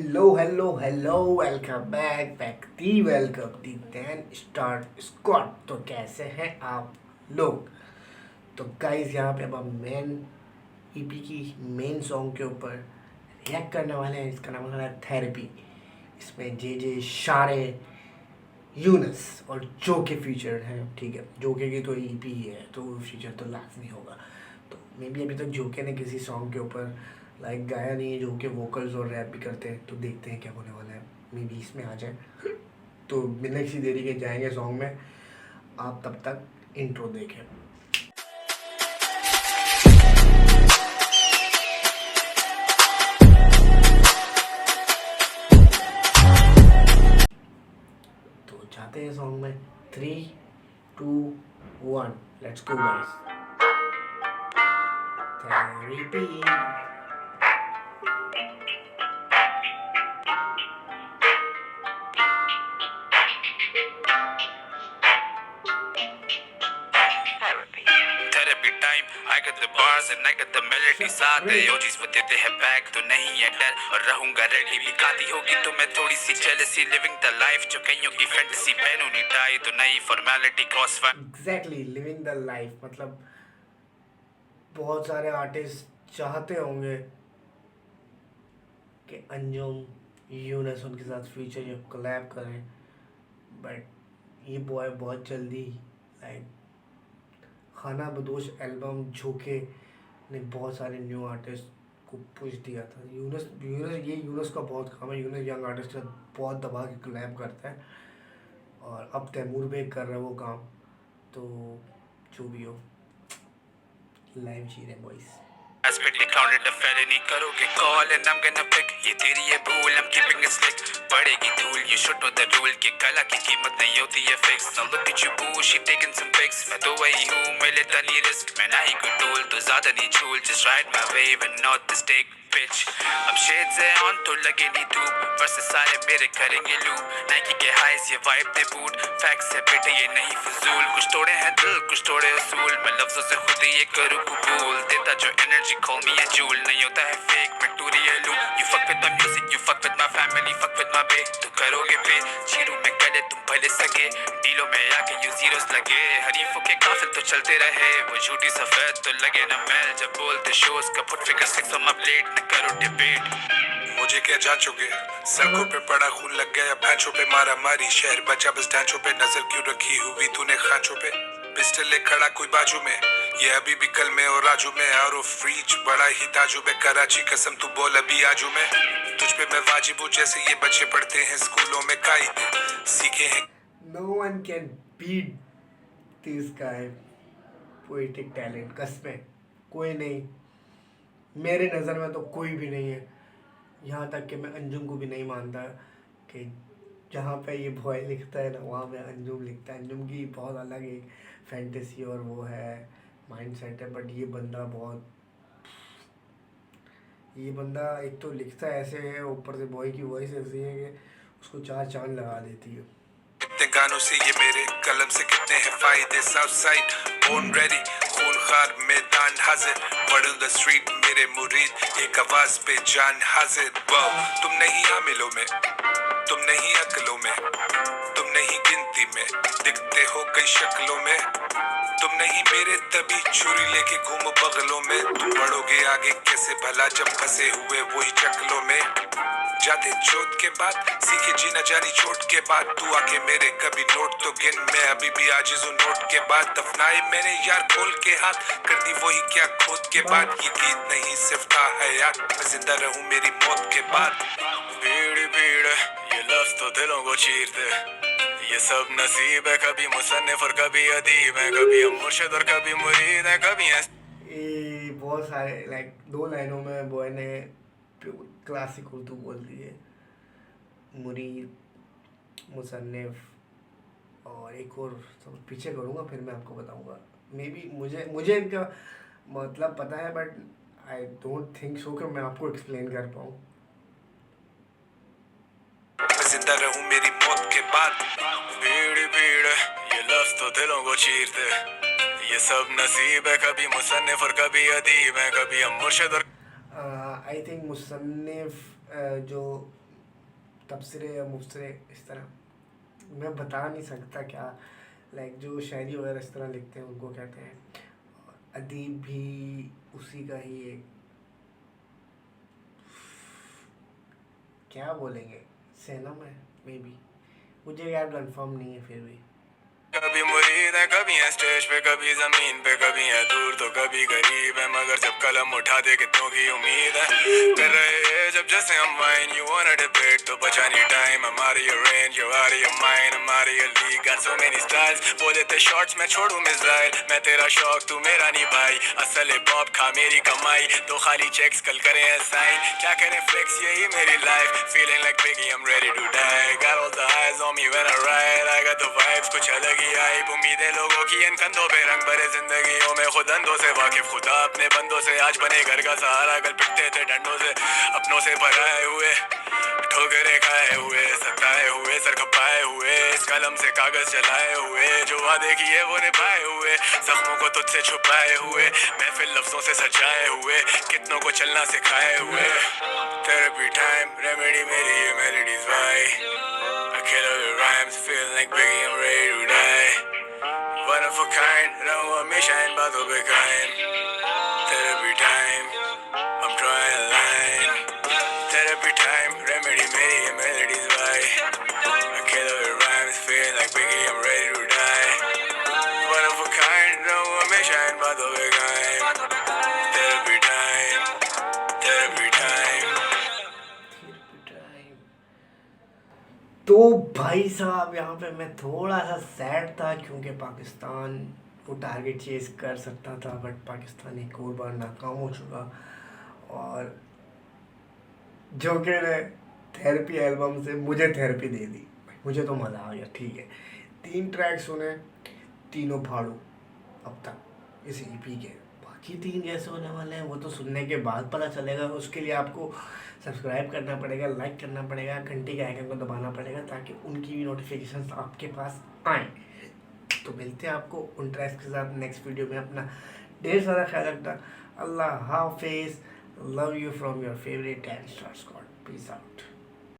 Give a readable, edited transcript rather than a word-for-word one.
Hello welcome welcome the then start squad. तो कैसे हैं आप लोग? तो गाइस यहाँ पे अब हम मेन ईपी की मेन सॉन्ग के ऊपर रिएक्ट करने वाले हैं। इसका नाम है थेरेपी। इसमें जे शारे, यूनस और जो के फीचर हैं। ठीक है, जोके की तो ईपी ही है तो फीचर तो लाजमी होगा। तो मे बी अभी तक जोके ने किसी सॉन्ग के ऊपर गाया नहीं है जो कि वोकल्स और रैप भी करते हैं। तो देखते हैं क्या होने वाला है, मे बी इसमें आ जाए। तो बिना किसी देरी के जाएंगे सॉन्ग में। आप तब तक इंट्रो देखें। तो जाते हैं सॉन्ग में। 3, 2, 1 let's go guys. Therapy. Therapy time, I got the bars and I got the melody साथ है OGs वो देते हैं बैक तो नहीं है डर और रहूंगा रेडी भी खाती होगी तो मैं थोड़ी सी jealousy living the life जो कईयों की fantasy पहनूं नहीं टाई तो नई formality cross exactly living the life. मतलब बहुत सारे आर्टिस्ट चाहते होंगे कि अंजुम यूनस उनके साथ फ्यूचर या कोलैब करें, बट ये बॉय बहुत जल्दी लाइक खाना बदोश एल्बम झोंके ने बहुत सारे न्यू आर्टिस्ट को पुश दिया था। यूनस का बहुत काम है। यूनस यंग आर्टिस्ट का बहुत दबा के कोलैब करता है और अब तैमूर बेग कर रहा है वो काम। तो जो भी हो, लाइव जी रहे boys. As been declared a felony करोगे call and I'm gonna pick ये तेरी है भूल I'm keeping it slick पड़ेगी धूल you should know the rule कि कला की कीमत नहीं होती है fix now look at you boo she taking some pics मैं तो वही हूँ मैं लेता नहीं risk मैं ना ही कोई टूल तो ज्यादा नहीं झूल just ride my wave and not the stick bitch अब shades है on तो लगे नहीं धूप verses सारे मेरे करेंगे loop Nike के highs ये vibe दे boot facts है बेटे ये नहीं फजूल कुछ तोड़े हैं दिल कुछ तोड़े उसूल मैं लफ्जों से खुद ही ये करूँ कबूल देता जो energy call me a jewel नहीं होता है fake मैं टूरियल हूँ you fuck with my music you fuck with my family fuck with my bae तो करोगे पे चीरू में गले तुम भले सके डीलों में आके you zeros लगे हरीफों के काफिल तो चलते रहे वो झूठी सफेद तो लगे ना मैल जब बोलते शोज का put figure 6 on my plate न करो डिबेट मुझे क्या जांचोगे सड़कों पे पड़ा खून लग गया भैंसों पे मारा मारी शहर बचा बस ढांचों पे नजर क्यों रखी हुई तूने खांचों पे पिस्टल ले खड़ा कोई बाजू में ये अभी भी कल में और राजू में और फ्रीज बड़ा ही ताजू में कराची कसम तू बोल अभी आजू में तुझ पे मैं वाजिब हूँ जैसे ये बच्चे पढ़ते हैं स्कूलों में कायदे सीखे हैं no one can beat this guy poetic talent. कसमें कोई नहीं, मेरे नज़र में तो कोई भी नहीं है। यहाँ तक कि मैं अंजुम को भी नहीं मानता कि जहाँ पे ये बॉय लिखता है ना वहाँ पे अंजुम लिखता है। अंजुम की बहुत अलग एक फैंटेसी और वो है माइंडसेट है, बट ये बंदा एक तो लिखता ऐसे है, ऊपर से बॉय की वॉइस ऐसी है कि उसको 4 चांद लगा देती है। कितने गानों से ये मेरे कलम से कितने हैं फायदे साउथ साइड बोर्न रेडी खूनखार मैदान हाजिर वर्ड ऑन द स्ट्रीट मेरे मुरीद एक आवाज पे जान हाजिर वाओ तुम नहीं हामिलों में तुम नहीं अकलों में तुम नहीं गिनती में दिखते हो कई शक्लों में तुम नहीं मेरे तभी छुरी लेके घूमो बगलों में तुम बढ़ोगे आगे कैसे भला जब फंसे हुए वही चकलों में जाते चोट के बाद सीखे जीना जानी चोट के बाद तू आके मेरे कभी नोट तो गिन मैं अभी भी आजिज हूँ नोट के बाद दफनाए मैंने यार खोल के हाथ कर दी वही क्या खोद के बाद ये गीत नहीं सिर्फ था हयात मैं जिंदा रहूँ मेरी मौत के बाद भीड़ भीड़ ये लफ्ज तो दिलों को चीरते ये सब नसीब है कभी मुसन्निफ और कभी अदीब है कभी हम मुर्शिद और कभी मुरीद है कभी ये बहुत सारे 2 लाइनों में बॉय ने क्लासिक उर्दू बोल दी है। मुरीद, मुसन्निफ और एक और सब पीछे करूँगा फिर मैं आपको बताऊँगा। मे बी मुझे इनका मतलब पता है, but I don't think so कि मैं आपको एक्सप्लेन कर पाऊँ। जिंदा रहूं मेरी मौत के बाद भीड़ भीड़ ये लफ्ज तो दिलों को चीरते ये सब नसीब है कभी मुसन्निफ और कभी अदीब है कभी हम मुर्शिद और आई थिंक मुसन्निफ जो तबसरे या मुबसरे इस तरह मैं बता नहीं सकता क्या, लाइक जो शायरी वगैरह इस तरह लिखते हैं उनको कहते हैं। अदीब भी उसी का ही एक, क्या बोलेंगे, सैनम है मे बी, मुझे यार कंफर्म नहीं है फिर भी। कभी मुरीद है, कभी है स्टेज पे, कभी जमीन पे, कभी है दूर तो कभी गरीब है, मगर जब कलम उठा दे कितनों की उम्मीद है। कर रहे हैं जब जैसे हम वाइन, यू वांना डिबेट तो बचा नहीं टाइम। हमारी your range, you are your mind, हमारी your league, got so many styles. बोले थे शॉट्स मैं छोड़ू मिसाइल, मैं तेरा शौक तू मेरा नहीं भाई। असल हिप-हॉप खा मेरी कमाई, तो खाली चेक्स कल करें साइन। क्या करें फ्लेक्स यही मेरी life, feeling like Biggie I am ready to die. Got all the eyes on me when I ride, I got the vibes कुछ अलग ही आई। उम्मीदें लोगों की इन कंधों पे, रंग भरे जिंदगियों में खुद अंधों से वाकिफ, खुदा अपने बंदों से। आज बने घर का सहारा, कल पिटते थे डंडों से। अपनों से भराए हुए, ठोकरे खाए हुए, सताए हुए, सर खपाए हुए, इस कलम से कागज जलाए हुए। जो वादे किए वो निभाए हुए, जख्मों को तुझसे छुपाए हुए, महफिल लफ्जों से सजाए हुए, कितनों को चलना सिखाए हुए। थेरेपी टाइम, रेमेडी मेरी ये मेलोडीज भाई। I kill all the rhymes, feel like Biggie, I'm ready to die. One of a kind, रहूं हमेशा इन बातों पे कायम। Therapy time, I'm trying line. Therapy time, remedy मेरी ये melodies भाई। I kill all the rhymes, feel like Biggie, I'm ready to die. One of a kind, रहूं हमेशा इन बातों पे कायम। Therapy time, therapy time. तो भाई साहब यहाँ पे मैं थोड़ा सा सैड था क्योंकि पाकिस्तान वो टारगेट चेज कर सकता था, बट पाकिस्तान एक और बार नाकाम हो चुका। और जोकर ने थेरेपी एल्बम से मुझे थेरेपी दे दी, मुझे तो मज़ा आ गया। ठीक है, 3 ट्रैक सुने, तीनों फाड़ू अब तक इस ईपी के। बाकी 3 कैसे होने वाले हैं वो तो सुनने के बाद पता चलेगा। उसके लिए आपको सब्सक्राइब करना पड़ेगा, लाइक करना पड़ेगा, घंटी के आइकन को दबाना पड़ेगा ताकि उनकी भी नोटिफिकेशंस आपके पास आएँ। तो मिलते हैं आपको उन ट्रैक्स के साथ नेक्स्ट वीडियो में। अपना ढेर सारा ख्याल रखना। अल्लाह हाफिज़, love you from your favourite 10 star squad, peace out.